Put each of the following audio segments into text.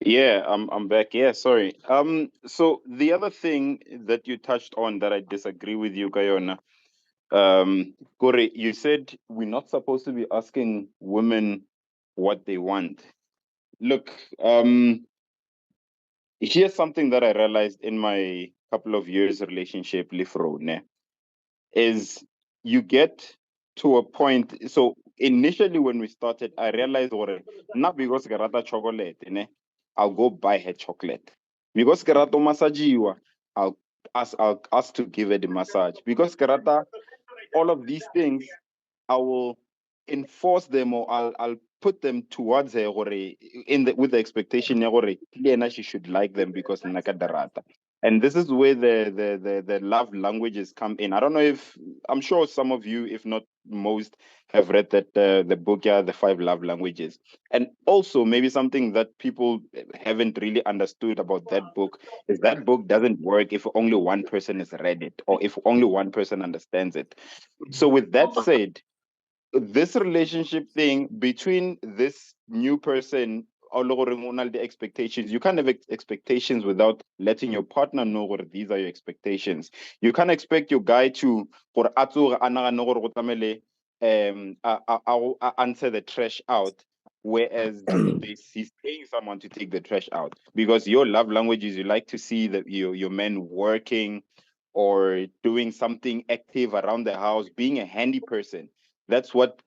Yeah, I'm back. Yeah, sorry. So the other thing that you touched on that I disagree with you, Kayona. Kore, you said we're not supposed to be asking women what they want. Look, here's something that I realized in my couple of years relationship, Lifro, ne, is you get to a point. So initially when we started, I realized not because garata chocolate, ne, I'll go buy her chocolate. Because garato massagiwa, I'll ask to give her the massage. Because garata all of these things, I will enforce them or I'll put them towards her in the with the expectation she should like them because nakadarata. And this is where the love languages come in. I don't know if I'm sure some of you, if not most, have read that the book, yeah, the five love languages. And also maybe something that people haven't really understood about that book is that book doesn't work if only one person has read it or if only one person understands it. So, with that said, this relationship thing between this new person, or the expectations, you can't have expectations without letting your partner know what these are your expectations. You can't expect your guy to gore a tsoge a nagane gore go tlamehile, answer the trash out, whereas he's paying someone to take the trash out because your love language is you like to see that your men working or doing something active around the house, being a handy person. That's what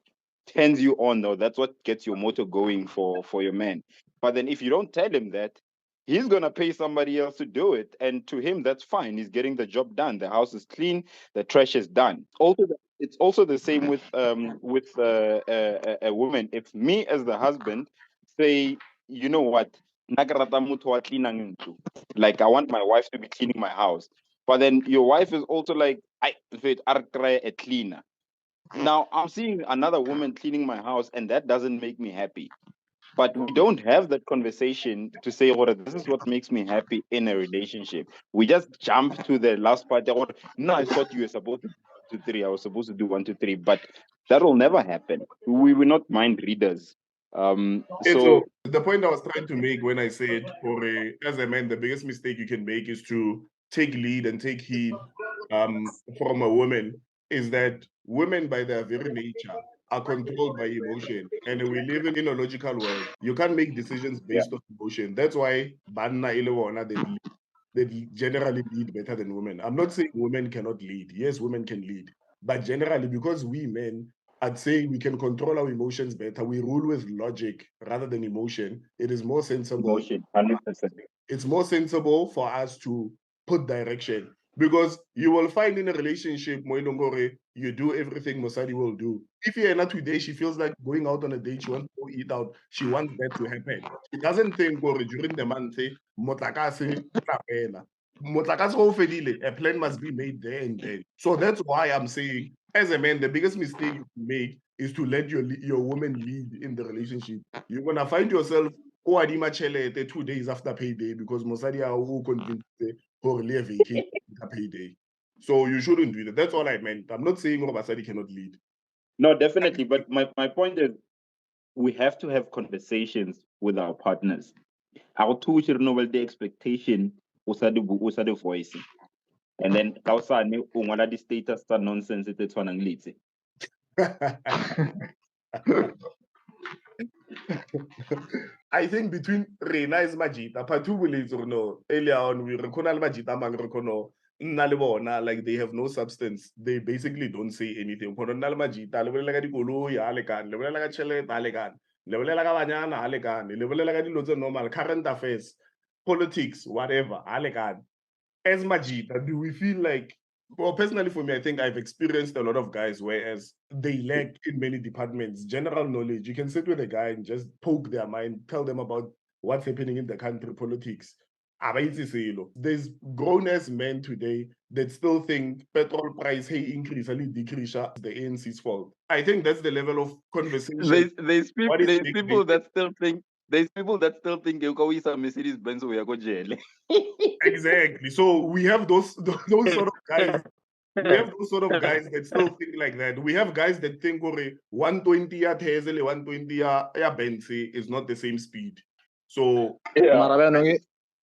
turns you on, though. That's what gets your motor going for your man. But then if you don't tell him that, he's gonna pay somebody else to do it, and to him that's fine. He's getting the job done. The house is clean. The trash is done. It's also the same with a woman. If me as the husband say, you know what, nakarata motho wa cleanang ntlo. Like I want my wife to be cleaning my house, but then your wife is also like, I wait, I'll try a cleaner. Now I'm seeing another woman cleaning my house, and that doesn't make me happy. But we don't have that conversation to say, "Oh, this is what makes me happy in a relationship." We just jump to the last part. Or no, I thought you were supposed to do three. I was supposed to do one, two, three. But that will never happen. We will not mind readers. And so So the point I was trying to make when I said, for as a man, the biggest mistake you can make is to take lead and take heed from a woman, is that women, by their very nature, are controlled by emotion. And we live in a logical world. You can't make decisions yeah, based on emotion. That's why banna ilewana they generally lead better than women. I'm not saying women cannot lead. Yes, women can lead. But generally, because we men, I'd say we can control our emotions better. We rule with logic rather than emotion. It is more sensible. emotion, 100%. It's more sensible for us to put direction, because you will find in a relationship you do everything Mosadi will do. If you're not today, she feels like going out on a date, she wants to go eat out, she wants that to happen. She doesn't think during the month motlakase o tla fela. Motlakase o fedile, a plan must be made there and then. So that's why I'm saying, as a man, the biggest mistake you can make is to let your woman lead in the relationship. You're gonna find yourself o adima tšhelete 2 days after payday because mosadi a o convince gore le vacation after payday. So you shouldn't do that. That's all I meant. I'm not saying basadi cannot lead. No, definitely. But my point is, we have to have conversations with our partners. Our two novel the expectation was the voice. And then kausane o ngola di status tsa nonsense tse tshwanang le tse. I think between Rena is Majita, Patu believes or no. Earlier on, we recognize Majita Mangrokono, Nalibona, like they have no substance. They basically don't say anything. Pononal Majita, Level Gulu, Alekan, Level Chele, Alekan, Level Banyana, Alekan, Level Lots normal current affairs, politics, whatever, Alekan. As Majita, do we feel like, well, personally for me, I think I've experienced a lot of guys whereas they lack in many departments general knowledge. You can sit with a guy and just poke their mind, tell them about what's happening in the country, politics. There's grown-ass men today that still think petrol price, hey, increase, only decrease, the ANC's fault. I think that's the level of conversation. What is There's taking people that still think you go with a Mercedes Benz we go jail. exactly? So we have those sort of guys. We have those sort of guys that still think like that. We have guys that think 120 at Hazel, 120 ya Bentley is not the same speed. So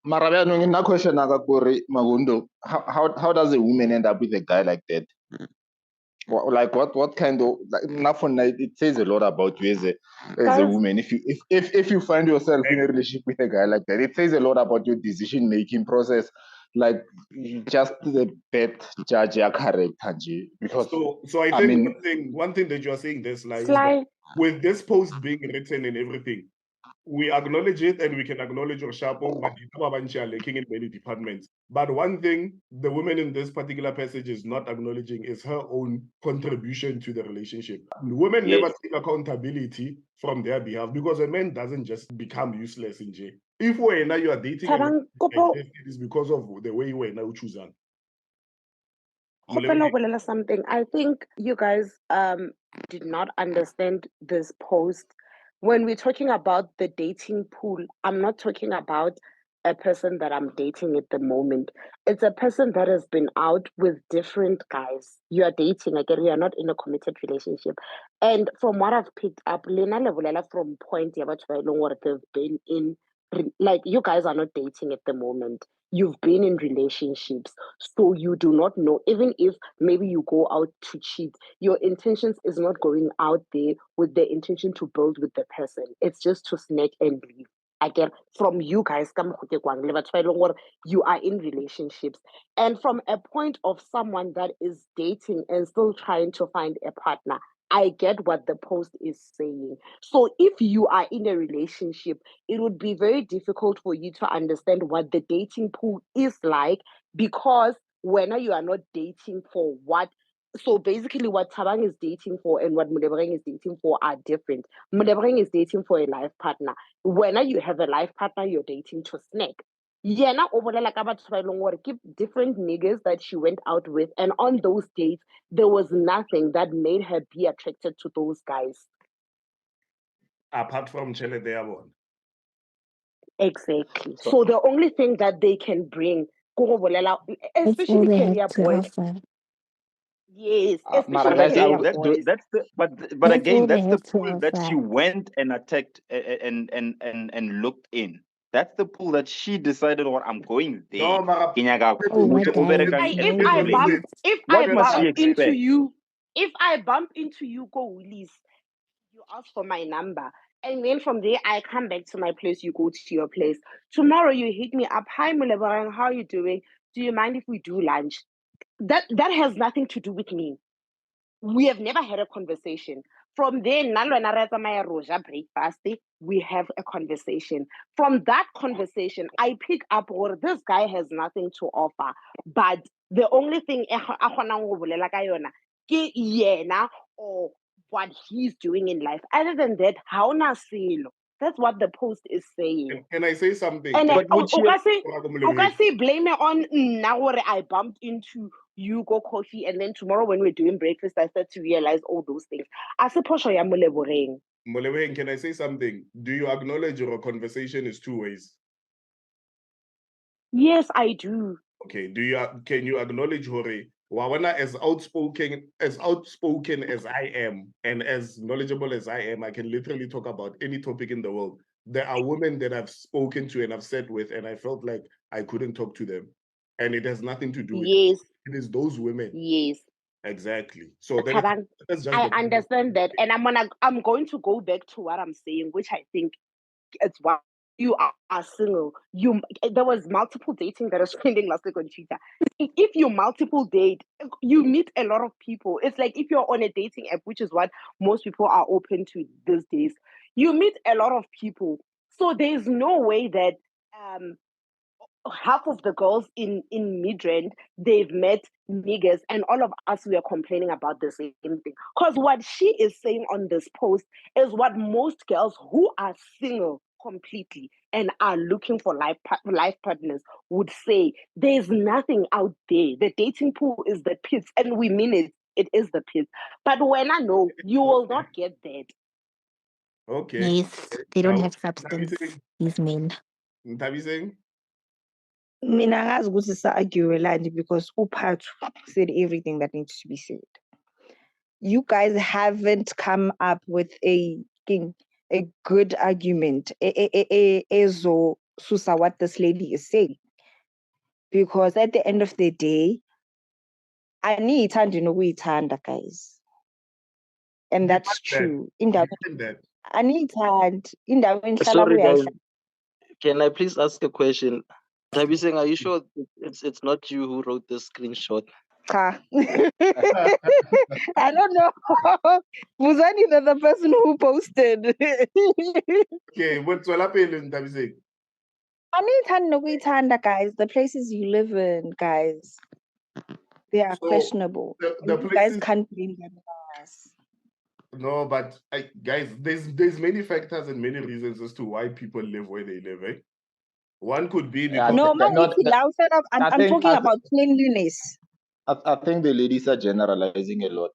Marabiano, na question Magundo, how does a woman end up with a guy like that? Like what kind of it says a lot about you as a woman. If you find yourself in a relationship with a guy like that, it says a lot about your decision making process. Like just the bad judge your character, because so I think one thing that you are saying this like is that with this post being written and everything, we acknowledge it and we can acknowledge your shapo, but are lacking in many departments. But one thing the woman in this particular passage is not acknowledging is her own contribution to the relationship. Women never take accountability from their behalf, because a man doesn't just become useless in jail. If now you are dating a man like this, it is because of the way you are now choosing. Something. I think you guys did not understand this post. When we're talking about the dating pool, I'm not talking about a person that I'm dating at the moment. It's a person that has been out with different guys. You are dating, again, you are not in a committed relationship. And from what I've picked up, Lena Levulela from point what they've been in, like you guys are not dating at the moment. You've been in relationships, so you do not know. Even if maybe you go out to cheat, your intentions is not going out there with the intention to build with the person. It's just to snake and leave. Again, from you guys, you are in relationships. And from a point of someone that is dating and still trying to find a partner, I get what the post is saying. So if you are in a relationship, it would be very difficult for you to understand what the dating pool is like, because when you are not dating for what. So basically what Tabang is dating for and what Mulebreng is dating for are different. Mulebreng is dating for a life partner. When you have a life partner, you're dating to snack. Yena o bolela ka batho ba eleng gore ke different niggas that she went out with, and on those dates there was nothing that made her be attracted to those guys apart from Chele Deabon. Exactly. So the only thing that they can bring, especially career boys. Yes, especially that's the but again, that's the pool that she went and attacked and looked in. That's the pool that she decided, what I'm going there. If I bump into you, go Willis, you ask for my number. And then from there, I come back to my place, you go to your place. Tomorrow, you hit me up. Hi, Mulebarang, how are you doing? Do you mind if we do lunch? That has nothing to do with me. We have never had a conversation. From there, breakfast, we have a conversation. From that conversation, I pick up where this guy has nothing to offer. But the only thing or what he's doing in life. Other than that, that's what the post is saying. Can I say something? And blame it on now where I bumped into you, go coffee, and then tomorrow when we're doing breakfast, I start to realize all those things. I suppose I am Molebeng, can I say something? Do you acknowledge your conversation is two ways? Yes, I do. Okay. Can you acknowledge Hore? Wawana, as outspoken as I am and as knowledgeable as I am, I can literally talk about any topic in the world. There are women that I've spoken to and I've sat with, and I felt like I couldn't talk to them. And it has nothing to do with it is those women. Yes. Exactly. So that's just I understand that. And I'm going to go back to what I'm saying, which I think it's why you are single. There was multiple dating that I was trending last week on Twitter. If you multiple date, you meet a lot of people. It's like if you're on a dating app, which is what most people are open to these days, you meet a lot of people. So there's no way that half of the girls in Midrand, they've met niggas, and all of us, we are complaining about the same thing. Because what she is saying on this post is what most girls who are single completely and are looking for life partners would say. There's nothing out there. The dating pool is the pits, and we mean it. It is the pits. But when I know, you will not get that. Okay. Yes, they don't have substance. These men. saying? Mina ngazi ukuthi sa-arguelani because Uphathu said everything that needs to be said. You guys haven't come up with a a good argument ezo susa what this lady is saying, because at the end of the day, aniyithandi nokuyithanda, guys, and that's true. Aniyithandi indawo enihlala Sorry, kuyo guys. Can I please ask a question? Tabiseng, are you sure it's not you who wrote this screenshot? cha. I don't know. Buzani the person who posted. Okay, what's all up in Tabiseng? Aniyithandi nokuyithanda, guys. The places you live in, guys, they are questionable. The You guys can't blame them on us. No, but guys, there's many factors and many reasons as to why people live where they live, eh? One could be because I'm talking about cleanliness. I think the ladies are generalizing a lot,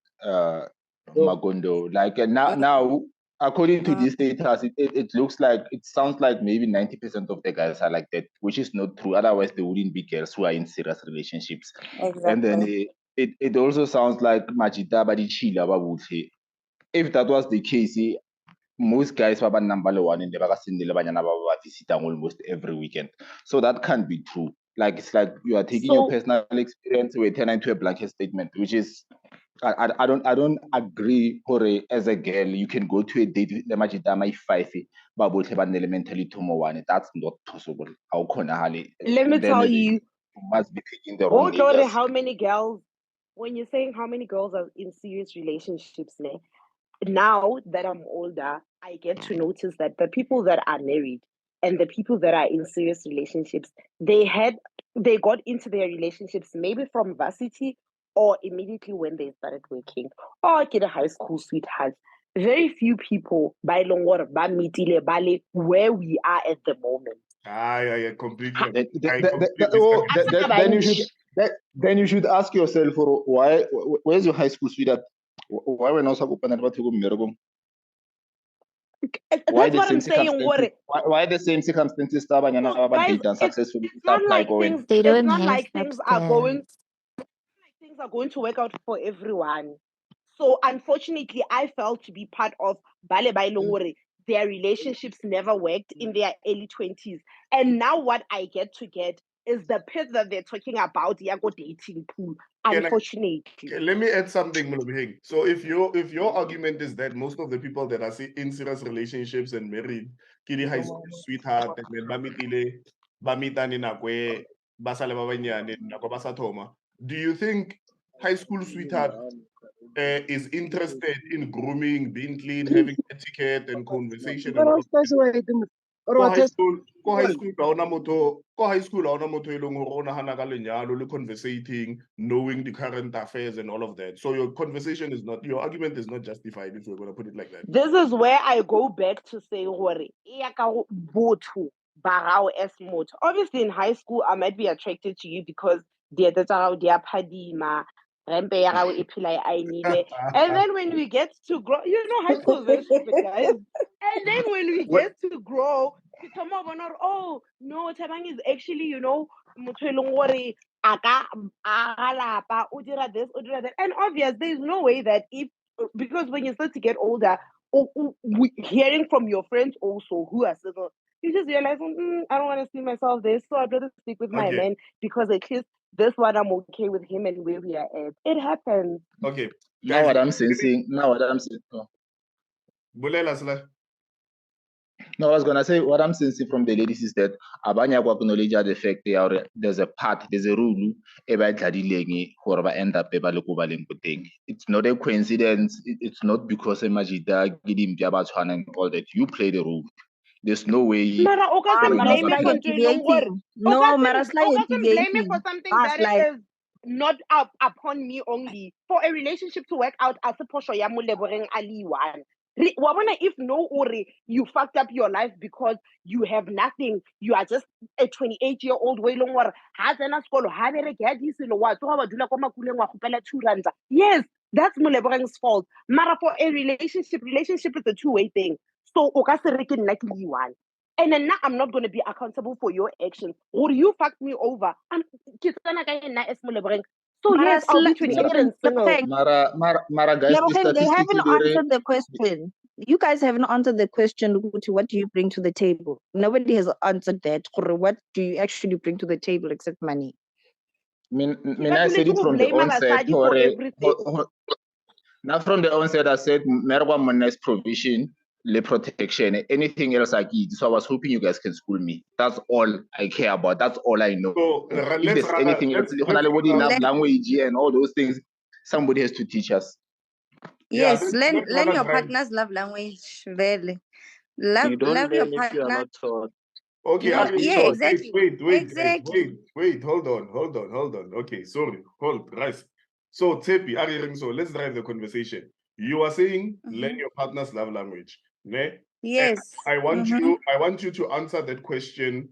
Magondo. Like now, according to this data, it looks like, it sounds like maybe 90% of the guys are like that, which is not true. Otherwise, there wouldn't be girls who are in serious relationships. Exactly. And then it also sounds like Majida Badichila Babuche. If that was the case, most guys were number one in the visit almost every weekend. So that can't be true. Like, it's like you are taking your personal experience, we turn into a blanket statement, which is I don't agree. As a girl, you can go to a date with the Majidama 5, but both have an elementally to one. That's not possible. Let me tell you, you must be taking the wrong areas. how many girls, when you're saying how many girls are in serious relationships, now that I'm older, I get to notice that the people that are married and the people that are in serious relationships, they got into their relationships maybe from varsity or immediately when they started working, or get a high school sweetheart. Very few people by long water where we are at the moment. I completely. Then you should ask yourself, why? Where's your high school sweetheart? Why we're not open about to That's what I'm saying. Why the same circumstances successfully? It's not like things. They don't it's not have like things are going. Things are going to work out for everyone. So unfortunately, I felt to be part of Bale Bailongore. Their relationships never worked in their early 20s. And now what I get is the pit that they're talking about, Yago dating pool. Unfortunately. Let me add something, Mulubihing. So if your argument is that most of the people that are in serious relationships and married, kidi high school sweetheart, and then bamitani nakwe, basale babanyane, nako basathoma. Do you think high school sweetheart is interested in grooming, being clean, having etiquette and conversation? And all high school conversating, knowing the current affairs and all of that. So your argument is not justified, if we're going to put it like that. This is where I go back to say, obviously in high school I might be attracted to you because and then when we get to grow, high school is very stupid, guys. And then when we get to grow, oh no, Tabang is actually, and obvious there's no way that because when you start to get older, hearing from your friends also who are single, you just realize, I don't want to see myself there, so I'd rather stick with my man because at least this one I'm okay with him and where we are at. It happens. Okay. Now what I'm sensing. No, I was gonna say what I'm sensing from the ladies is that abanya kwa acknowledge the fact there's a rule end up. It's not a coincidence. It's not because Majida Gidim Jabatwan and all that. You play the rule. There's no way. Mara, blame me for something that is not upon me only. For a relationship to work out, as a posho ya muleboring Ali one. If you fucked up your life because you have nothing, you are just a 28-year-old yes, that's Muleboreng's fault. Mara, for a relationship is a two-way thing. So one. And then now I'm not going to be accountable for your actions. Or you fucked me over. So yes, I'll be 28 and single. Mara, guys, they haven't answered the question. You guys haven't answered the question, what do you bring to the table? Nobody has answered that. What do you actually bring to the table except money? I said it from the onset. Now from the onset, I said marijuana provision, le protection, anything else I give. So I was hoping you guys can school me. That's all I care about. That's all I know. So if there's anything else, love language and all those things, somebody has to teach us. Yes, learn your partner's love language. Really. You don't learn if you are not taught. Okay, yeah, exactly. Wait, hold on. Okay, sorry, rise. So Tepi, so let's drive the conversation. You are saying learn your partner's love language. Ne? Yes. And I want you to answer that question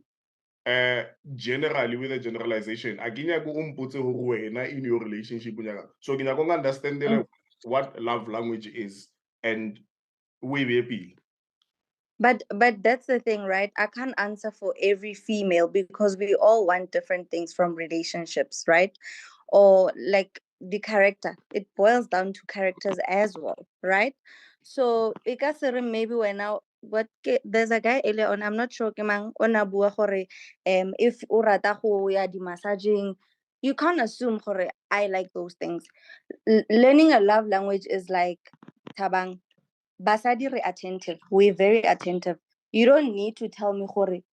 generally with a generalization. Aginya go umputse ho wena in your relationship. So gina go understand what love language is and we be. But that's the thing, right? I can't answer for every female because we all want different things from relationships, right? Or like the character. It boils down to characters as well, right? So because maybe when now there's a guy earlier on, I'm not sure if o rata go ya di massaging, you can't assume I like those things. Learning a love language is like tabang. Basadi re attentive. We're very attentive. You don't need to tell me,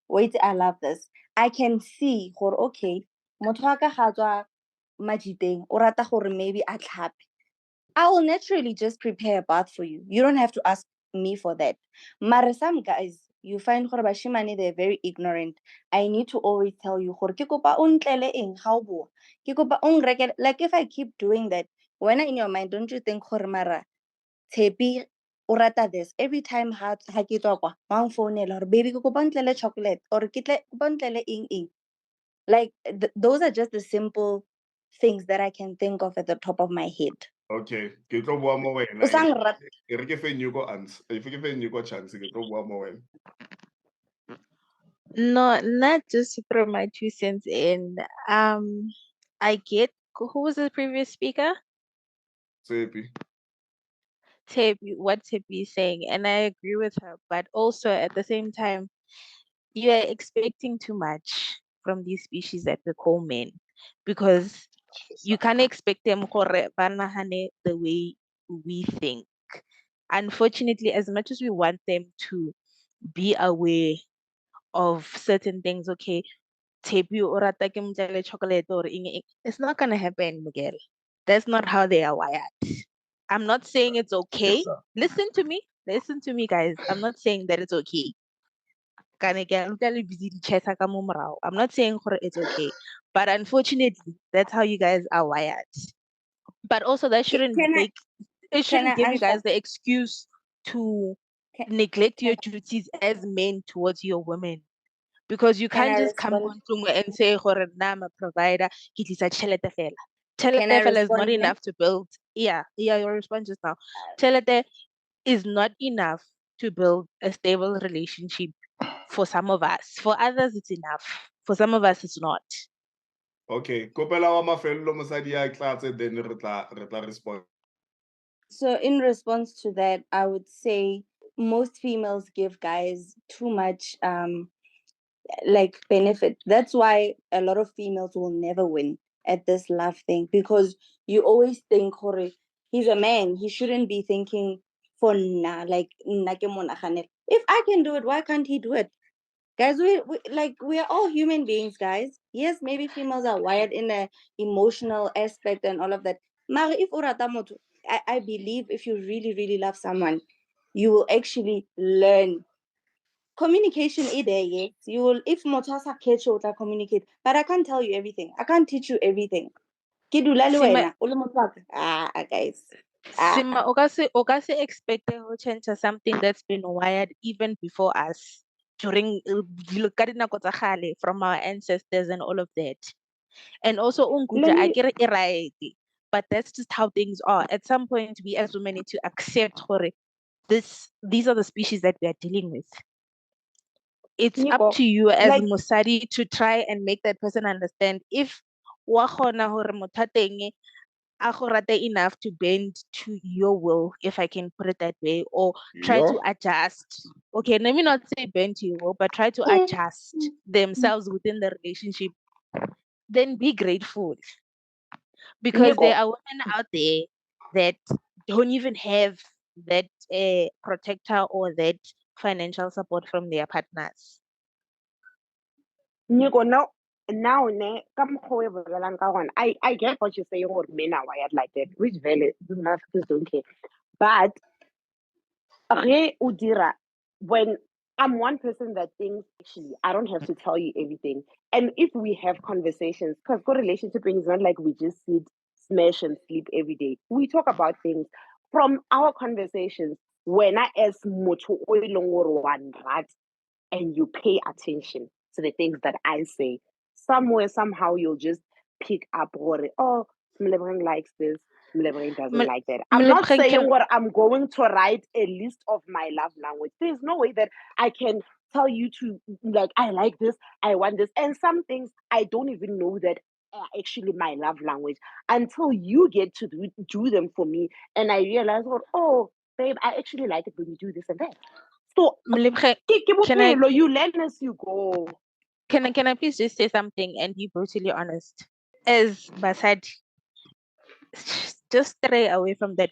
wait, I love this. I can see, okay, motho wa ka ga tswa majiteng, o rata maybe a tlhape. I will naturally just prepare a bath for you. You don't have to ask me for that. Mara some guys, you find bashimane, they're very ignorant. I need to always tell you, ke kopa o ntlele eng ga o boa. Ke kopa o nrekele. Like if I keep doing that, when in your mind, don't you think mara Tshepi o rata this every time ha ke tswa kwa wa mfounela hore baby ke kopa ntlele chocolate or ke tle kopa ntlele eng. Like those are just the simple things that I can think of at the top of my head. Okay, ke tlo bua mo wena. O sang rata. Re ke fe nyuko answer. If ke fe nyuko chance ke tlo bua mo wena. No, not just to throw my 2 cents in. I get who was the previous speaker? Tepi. What Tepi is saying, and I agree with her. But also at the same time, you are expecting too much from these species that we call men, because you can't expect them the way we think. Unfortunately, as much as we want them to be aware of certain things, okay, Tepi o rata ke mo tlele chocolate or eng, it's not gonna happen, Miguel. That's not how they are wired. I'm not saying it's okay. Listen to me, guys. I'm not saying that it's okay. I'm not saying it's okay, but unfortunately, that's how you guys are wired. But also, that shouldn't give you guys the excuse to neglect your duties as men towards your women. Because you can't just come on and say, I'm a provider, Chelete is not enough to build. Yeah, your response just now. Chelete is not enough to build a stable relationship for some of us. For others, it's enough. For some of us, it's not. Okay, kopela wa mafello mosadi ya tlatse then re tla respond. So in response to that, I would say most females give guys too much like benefit. That's why a lot of females will never win at this love thing, because you always think he's a man, he shouldn't be thinking for like if I can do it, why can't he do it? Guys, we are all human beings, guys. Yes, maybe females are wired in a emotional aspect and all of that. Mara if I believe if you really, really love someone, you will actually learn. Communication is there, yes. You will, if Motasa catch you, communicate. But I can't tell you everything. I can't teach you everything. Guys. Sima, Okase expected to change something that's been wired even before us, during from our ancestors and all of that. And also, I get it right, but that's just how things are. At some point, we as women need to accept these are the species that we are dealing with. It's up to you as Musadi to try and make that person understand. If enough to bend to your will, if I can put it that way, or try to adjust. Okay, let me not say bend to your will, but try to adjust themselves within the relationship. Then be grateful, because there are women out there that don't even have that protector or that financial support from their partners. Nico, now, I get what you're saying, or men are wired like that, which valid, motherfuckers don't care. But Udira, when I'm one person that thinks actually I don't have to tell you everything. And if we have conversations, because relationship is not like we just sit, smash, and sleep every day. We talk about things from our conversations. When I as mucho one right, and you pay attention to the things that I say, somewhere, somehow, you'll just pick up what, oh, Mlebring likes this, Mlebring doesn't like that. I'm not saying what I'm going to write a list of my love language. There's no way that I can tell you to, like, I like this, I want this. And some things I don't even know that are actually my love language until you get to do them for me. And I realize, oh, babe, I actually like it when you do this and that. So, you learn as you go. Can I please just say something and be brutally honest? As Basad, just stray away from that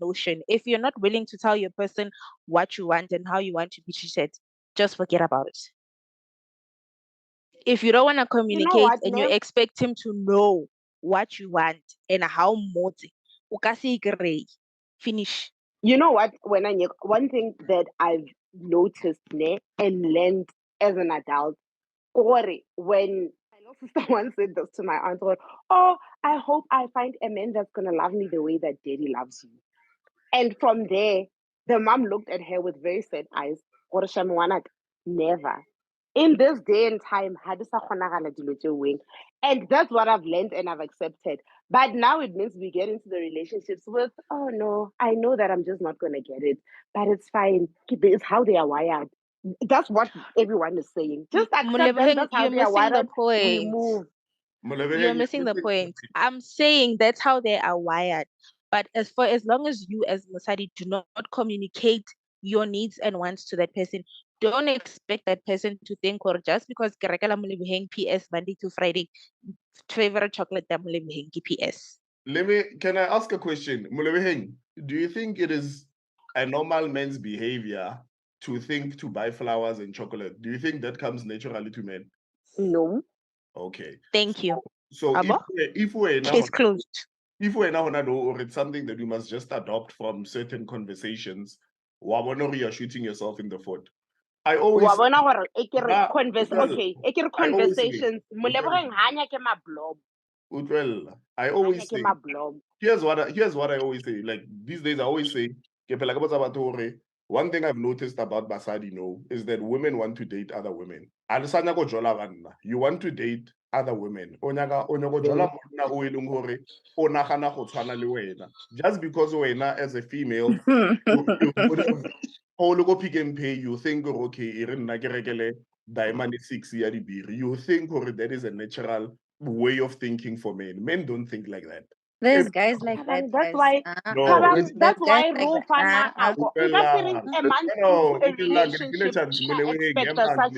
notion. If you're not willing to tell your person what you want and how you want to be treated, just forget about it. If you don't want to communicate and you expect him to know what you want and how much, finish. You know what? One thing that I've noticed and learned as an adult, or when I know sister once said this to my aunt, oh, I hope I find a man that's gonna love me the way that daddy loves you. And from there, the mom looked at her with very sad eyes. Never. In this day and time, and that's what I've learned and I've accepted. But now it means we get into the relationships with, oh no, I know that I'm just not gonna get it, but it's fine. It's how they are wired. That's what everyone is saying. Just accept them. That's how they are wired. We move. You're missing the point. I'm saying that's how they are wired. But as long as you as Musadi do not communicate your needs and wants to that person, don't expect that person to think, or just because PS Monday to Friday, favorite chocolate PS. Can I ask a question? Mulebeheng, do you think it is a normal man's behavior to think to buy flowers and chocolate? Do you think that comes naturally to men? No. Okay. Thank you. So if we're now case closed. If we're now or it's something that you must just adopt from certain conversations, you're shooting yourself in the foot. I always conversations. I always say, here's what I always say. Like these days, I always say, one thing I've noticed about Basadi is that women want to date other women. You want to date other women. Just because wena as a female, Pick and Pay, you think, okay, Diamond 6 year you think that is a natural way of thinking for men. Men don't think like that. There's guys like that. That's why. No, that's why such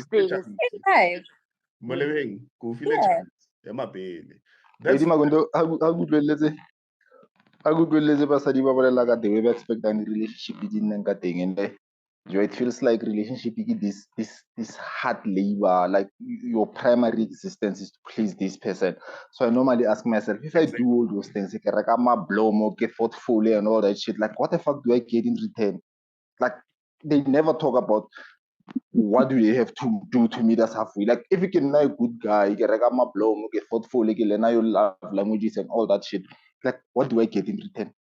things. I could realize basadi ba bolela ka the way ba expectang relationship di nnang ka teng, and it feels like relationship is this hard labor, like your primary existence is to please this person. So I normally ask myself, if I do all those things, like I'm a blow, get thoughtfully and all that shit, like what the fuck do I get in return? Like they never talk about what do they have to do to meet us halfway. Like if you can know a good guy, get a blow, get thoughtful, like learn your love languages and all that shit. Like what do I get in return?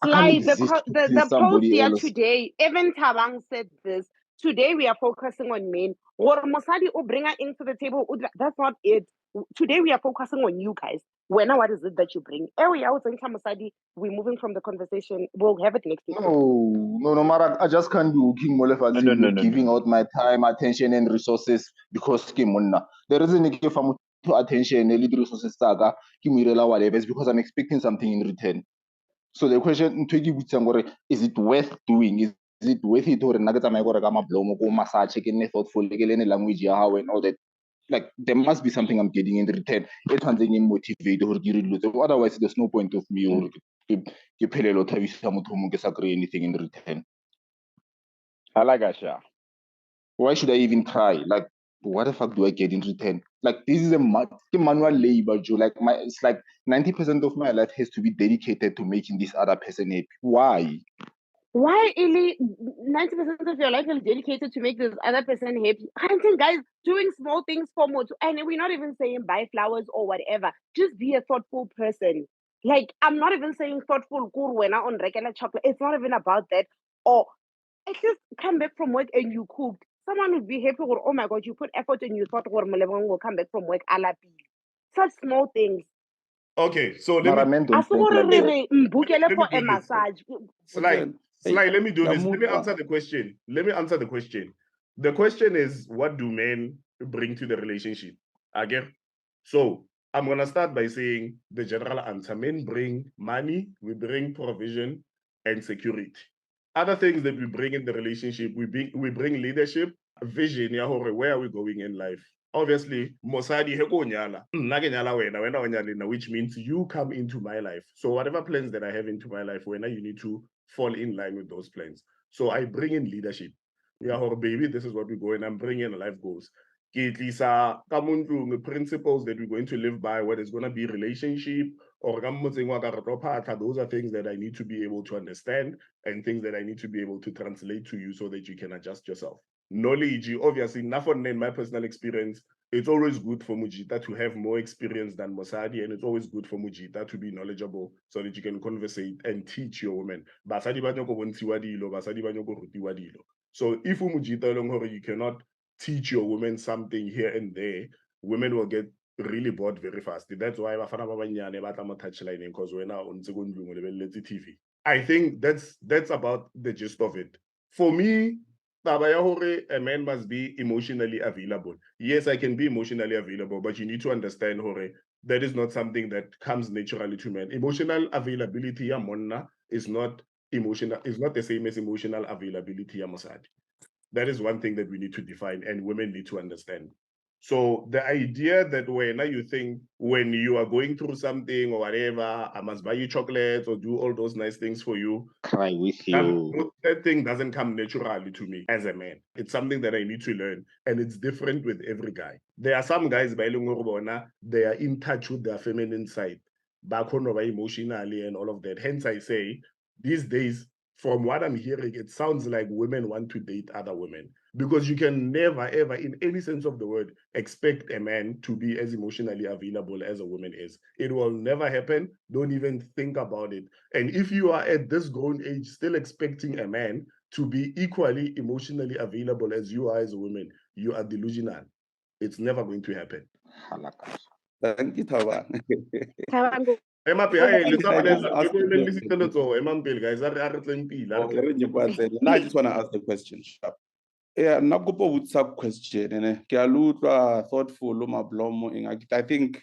Like the post here today, even Tabang said this. Today we are focusing on men. Or Mosadi will bring her into the table. That's not it. Today we are focusing on you guys. What is it that you bring? Area out in Mosadi, we're moving from the conversation. We'll have it next week. No matter. I just can't be working more giving out my time, attention, and resources because there isn't a attention, le resources tsaka, ke mo irela whatever, it's because I'm expecting something in return. So the question, is it worth doing? Is it worth it or nna ke tsamaye go reka mablomo ko massage ke nne thoughtful ke lene language ya gago and all that? Like there must be something I'm getting in return. It's something in motivate or otherwise there's no point of me or ke phelelo thabisa motho mo ke sa kry anything in return. I like Asha. Why should I even try? Like, what the fuck do I get in return? Like, this is a manual labor, Joe. Like, it's like 90% of my life has to be dedicated to making this other person happy. Why? Why, Ili, 90% of your life is dedicated to make this other person happy? I think, guys, doing small things for more, and we're not even saying buy flowers or whatever. Just be a thoughtful person. Like, I'm not even saying thoughtful when I on regular chocolate. It's not even about that. Or at least come back from work and you cooked. Someone would be happy with, oh my God, you put effort and you thought Molebong will come back from work. Such small things. Okay, so let me for a massage. Sly, let me do this. Let me answer the question. The question is, what do men bring to the relationship? Again, so I'm gonna start by saying the general answer. Men bring money, we bring provision and security. Other things that we bring in the relationship, we bring leadership, vision, where are we going in life? Obviously, mosadi heko nyala, nyala wena, which means you come into my life. So whatever plans that I have into my life, when you need to fall in line with those plans. So I bring in leadership. Baby, this is what we go and I'm bringing life goals. The principles that we're going to live by, what is going to be relationship, or those are things that I need to be able to understand and things that I need to be able to translate to you so that you can adjust yourself. Knowledge, obviously, nothing in my personal experience, it's always good for Mujita to have more experience than Mosadi, and it's always good for Mujita to be knowledgeable so that you can conversate and teach your women. So if Mujita you cannot teach your women something here and there, women will get really bored very fast. That's why touchline because we're now on TV. I think that's about the gist of it. For me, a man must be emotionally available. Yes, I can be emotionally available, but you need to understand, that is not something that comes naturally to men. Emotional availability is not the same as emotional availability. That is one thing that we need to define and women need to understand. So the idea that you think when you are going through something or whatever, I must buy you chocolates or do all those nice things for you. Cry with you. That thing doesn't come naturally to me as a man. It's something that I need to learn. And it's different with every guy. There are some guys, they are in touch with their feminine side, back home emotionally and all of that. Hence I say, these days, from what I'm hearing, it sounds like women want to date other women because you can never, ever, in any sense of the word, expect a man to be as emotionally available as a woman is. It will never happen. Don't even think about it. And if you are at this grown age still expecting a man to be equally emotionally available as you are as a woman, you are delusional. It's never going to happen. Thank you, Tava. I just want to ask the question. Yeah, nakopo what's question thoughtful mablomo I think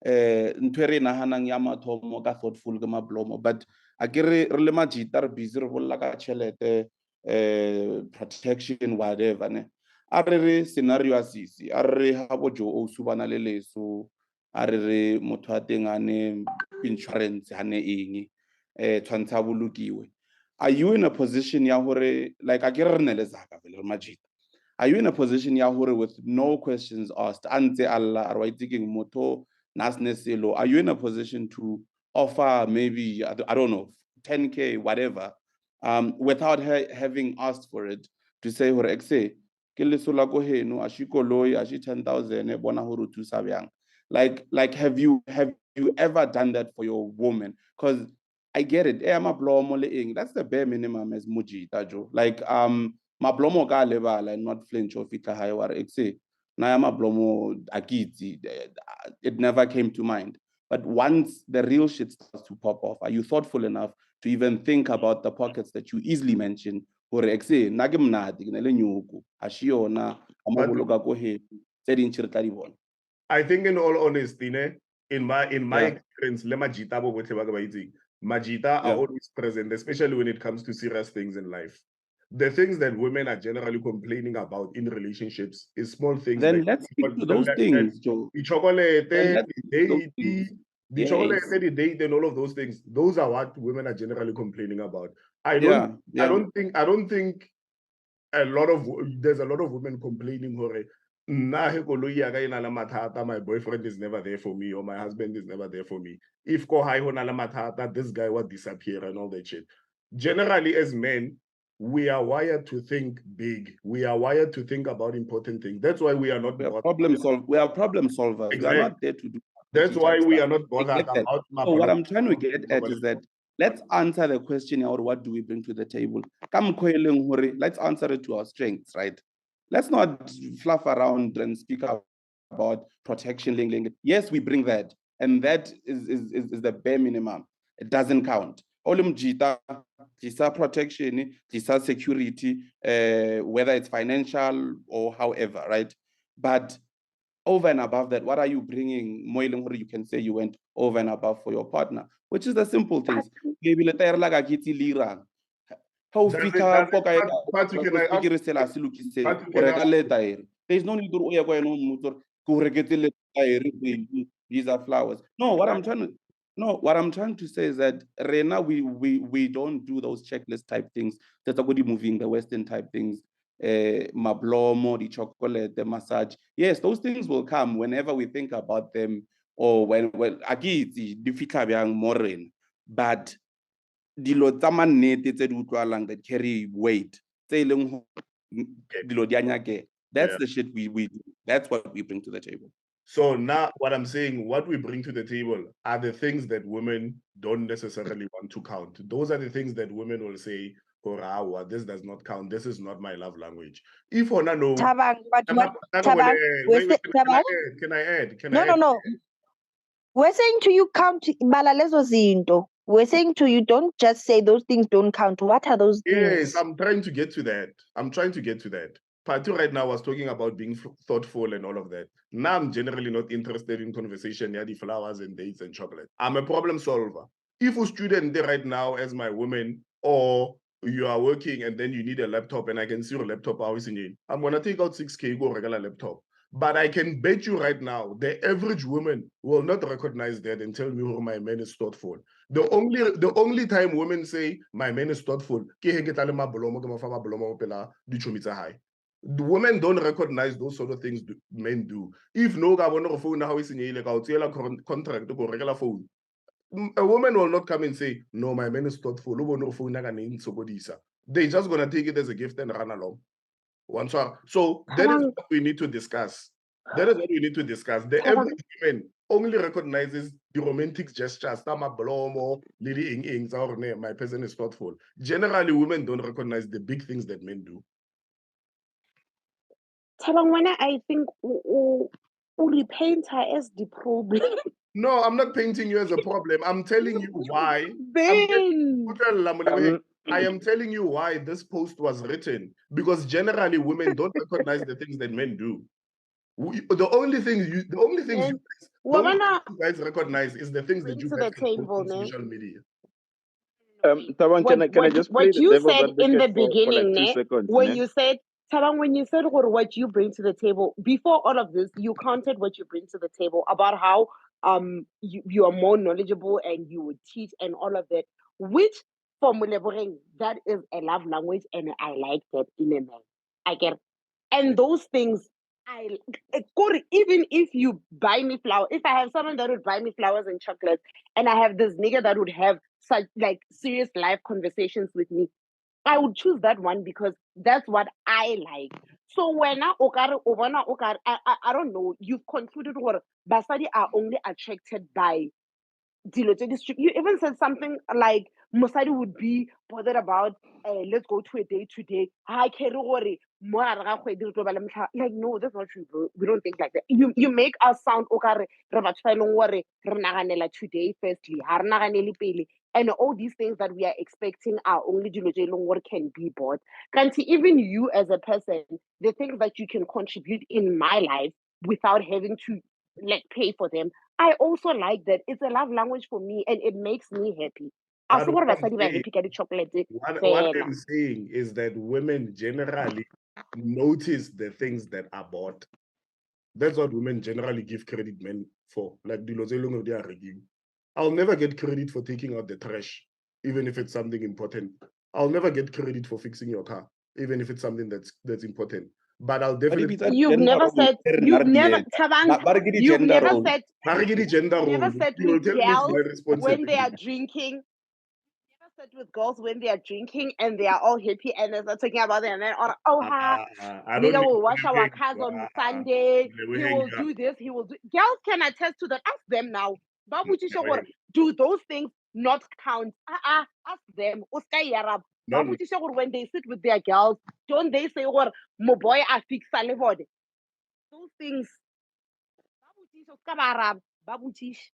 ntwere nahanang ya mathomo ka thoughtful ke mablomo but akere re le majita re busy re bolla ka chelete protection whatever ne a re scenario asisi a re ha bojo o subana le leso a re motho a teng ane insurance hane eng tshwantsha bolokiwe. Are you in a position ya hore like akere re ne le zaka vele majita? Are you in a position ya hore with no questions asked ante alla arwaiting moto nasneselo? Are you in a position to offer maybe I don't know 10K whatever without having asked for it to say hore exe ke lesola go heno ashikoloi ashi 10,000 bona hore thusa byang? Like have you ever done that for your woman? Because I get it. That's the bare minimum as Mujita Joe. Like mablomo ka lebala and not flinch or fitla high war exe. Na mablomo akiti. It never came to mind. But once the real shit starts to pop off, are you thoughtful enough to even think about the pockets that you easily mention? Hore exe nagimnadi gnele nyuku. Ashiona amabologa ko he. Said in Chirtaribon. I think in all honesty, in my Yeah. experience, Majita are always present, especially when it comes to serious things in life. The things that women are generally complaining about in relationships is small things. Then Like let's stick to those things, Joe. the chocolate, Then let's the stick to those date, things. the chocolate, the date, and all of those things. Those are what women are generally complaining about. I don't think there's a lot of women complaining, my boyfriend is never there for me, or my husband is never there for me. If this guy will disappear and all that shit. Generally, as men, we are wired to think big. We are wired to think about important things. That's why we are not problem solvers. We are problem solvers. Exactly. We are not there to do. That's why we are not bothered about. So what I'm trying to get at is that let's answer the question, or what do we bring to the table? Let's answer it to our strengths, right? Let's not fluff around and speak about protection. Yes, we bring that, and that is the bare minimum. It doesn't count. Jita protection, jita security, whether it's financial or however, right? But over and above that, what are you bringing? You can say you went over and above for your partner, which is the simple things. There's no need to these are flowers. No, what I'm trying to say is that Rena, we don't do those checklist type things. That's a good moving the Western type things. Mablomo, the chocolate, the massage. Yes, those things will come whenever we think about them, or when but dilo tsa mannete tse di utlwalang that carry weight. That's the shit we do. That's what we bring to the table. So now what I'm saying, what we bring to the table are the things that women don't necessarily want to count. Those are the things that women will say, oh, this does not count. This is not my love language. If Ona no, Can I add? No. We're saying to you, count balalezo zinto. We're saying to you, don't just say those things don't count. What are those things? Yes, I'm trying to get to that. Part two right now was talking about being thoughtful and all of that. Now I'm generally not interested in conversation, the flowers and dates and chocolate. I'm a problem solver. If a student there right now as my woman, or you are working and then you need a laptop and I can see your laptop always in it, I'm gonna take out 6K, go regular laptop. But I can bet you right now, the average woman will not recognize that and tell me, oh, my man is thoughtful. The only time women say my man is thoughtful, the women don't recognize those sort of things men do. If no phone how is in contract to regular phone, a woman will not come and say, no, my man is thoughtful. They're just gonna take it as a gift and run along. So that is what we need to discuss. The average woman only recognizes the romantic gestures. My person is thoughtful. Generally, women don't recognize the big things that men do. I think we paint her as the problem. No, I'm not painting you as a problem. I'm telling you why. I am telling you why this post was written, because generally women don't recognize the things that men do. The only things you guys recognize is the things that you guys post on social media. Tabang, can I just play the devil's advocate in the for beginning, like 2 seconds? When you said, Tabang, when you said what you bring to the table, before all of this, you counted what you bring to the table about how you are more knowledgeable and you would teach and all of that, which for Mulebring, that is a love language, and I like that in a man. I get it. And those things, even if you buy me flowers, if I have someone that would buy me flowers and chocolates, and I have this nigga that would have such like serious life conversations with me, I would choose that one because that's what I like. So when I don't know, you've concluded what basadi are only attracted by you even said something like Mosadi would be bothered about let's go to a date today. Like, no, that's not true, bro. We don't think like that. You make us sound today firstly. And all these things that we are expecting are only what can be bought. Can't even you as a person, the things that you can contribute in my life without having to like pay for them. I also like that. It's a love language for me, and it makes me happy. I But what what basadi ba happy ka di-chocolate what fela. I'm saying is that women generally notice the things that are bought. That's what women generally give credit men for. Like dilo tse leng gore di a rekiwa. I'll never get credit for taking out the trash, even if it's something important. I'll never get credit for fixing your car, even if it's something that's important. But I'll definitely. You've never said. You've never. Tabang, you've never said. Gender Never role. said You'll with tell me it's my girls when they are responsibility. drinking. Never said with girls when they are drinking and they are all happy and they're talking about it and then oh ha, I don't nigga need will wash our to cars on hang. Sunday. We He hang will up. do this. He will do. Girls can attest to that. Ask them now. Babuji No, Shogor, do those things not count? Ask them. Uska yarab. No. Babuji Shogor, when they sit with their girls, don't they say, "Or mo boy a fix salivod"? Those things. Babuji Shogor, Babuji.